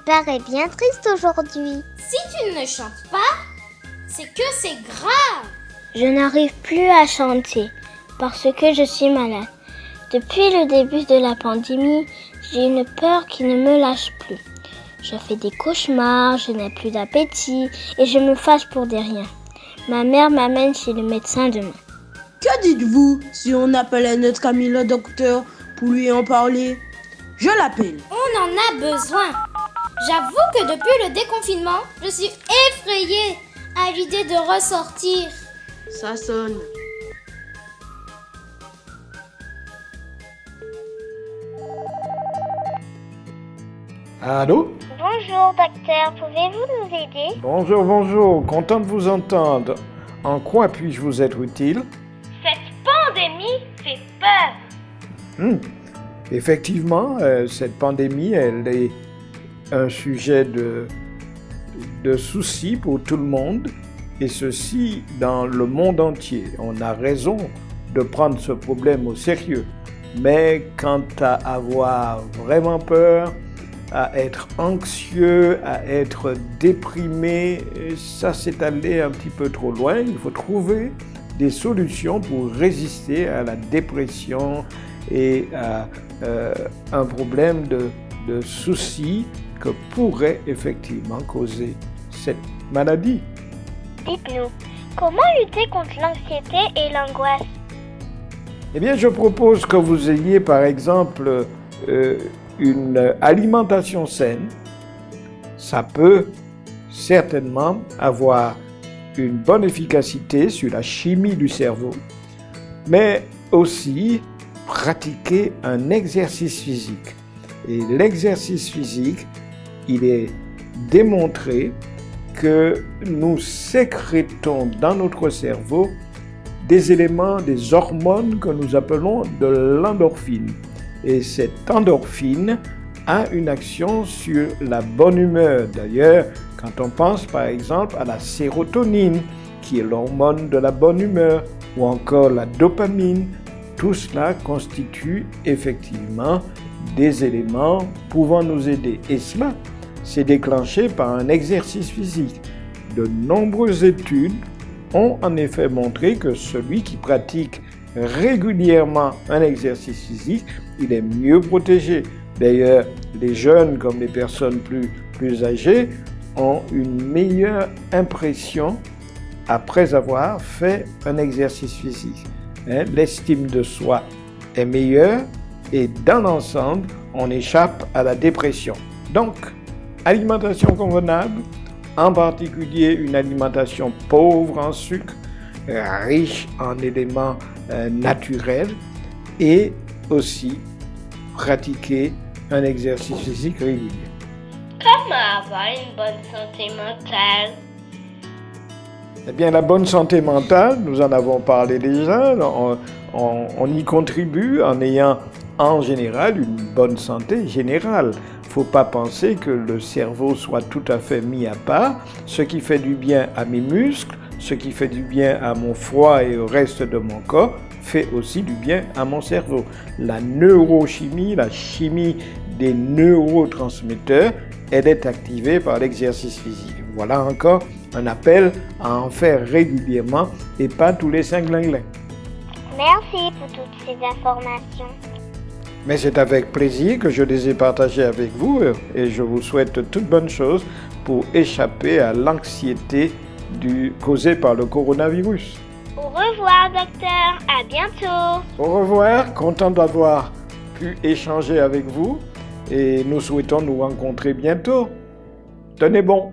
paraît bien triste aujourd'hui. Si tu ne chantes pas, c'est que c'est grave. Je n'arrive plus à chanter parce que je suis malade. Depuis le début de la pandémie, j'ai une peur qui ne me lâche plus. Je fais des cauchemars, je n'ai plus d'appétit et je me fâche pour des riens. Ma mère m'amène chez le médecin demain. Que dites-vous si on appelait notre ami le docteur pour lui en parler? Je l'appelle. On en a besoin. J'avoue que depuis le déconfinement, je suis effrayée à l'idée de ressortir. Ça sonne. Allô? Bonjour docteur, pouvez-vous nous aider? Bonjour, content de vous entendre. En quoi puis-je vous être utile? Cette pandémie fait peur. Effectivement, cette pandémie, elle est un sujet de souci pour tout le monde, et ceci dans le monde entier. On a raison de prendre ce problème au sérieux. Mais quant à avoir vraiment peur, à être anxieux, à être déprimé, ça s'est allé un petit peu trop loin. Il faut trouver des solutions pour résister à la dépression et à un problème de soucis que pourrait effectivement causer cette maladie. Dites-nous, comment lutter contre l'anxiété et l'angoisse? Eh bien, je propose que vous ayez par exemple une alimentation saine. Ça peut certainement avoir une bonne efficacité sur la chimie du cerveau, mais aussi pratiquer un exercice physique. Et l'exercice physique, il est démontré que nous sécrétons dans notre cerveau des éléments, des hormones que nous appelons de l'endorphine. Et cette endorphine a une action sur la bonne humeur. D'ailleurs, quand on pense par exemple à la sérotonine, qui est l'hormone de la bonne humeur, ou encore la dopamine, tout cela constitue effectivement des éléments pouvant nous aider. Et cela, c'est déclenché par un exercice physique. De nombreuses études ont en effet montré que celui qui pratique régulièrement un exercice physique, il est mieux protégé. D'ailleurs, les jeunes comme les personnes plus âgées ont une meilleure impression après avoir fait un exercice physique. L'estime de soi est meilleure et dans l'ensemble, on échappe à la dépression. Donc, alimentation convenable, en particulier une alimentation pauvre en sucre, riche en éléments naturels, et aussi pratiquer un exercice physique régulier. Comment avoir une bonne santé mentale? Eh bien, la bonne santé mentale, nous en avons parlé déjà, on y contribue en ayant en général une bonne santé générale. Il ne faut pas penser que le cerveau soit tout à fait mis à part. Ce qui fait du bien à mes muscles, ce qui fait du bien à mon foie et au reste de mon corps, fait aussi du bien à mon cerveau. La neurochimie, la chimie des neurotransmetteurs, elle est activée par l'exercice physique. Voilà encore un appel à en faire régulièrement et pas tous les 5 glinglins. Merci pour toutes ces informations. Mais c'est avec plaisir que je les ai partagées avec vous et je vous souhaite toutes bonnes choses pour échapper à l'anxiété causée par le coronavirus. Au revoir, docteur. À bientôt. Au revoir, content d'avoir pu échanger avec vous et nous souhaitons nous rencontrer bientôt. Tenez bon.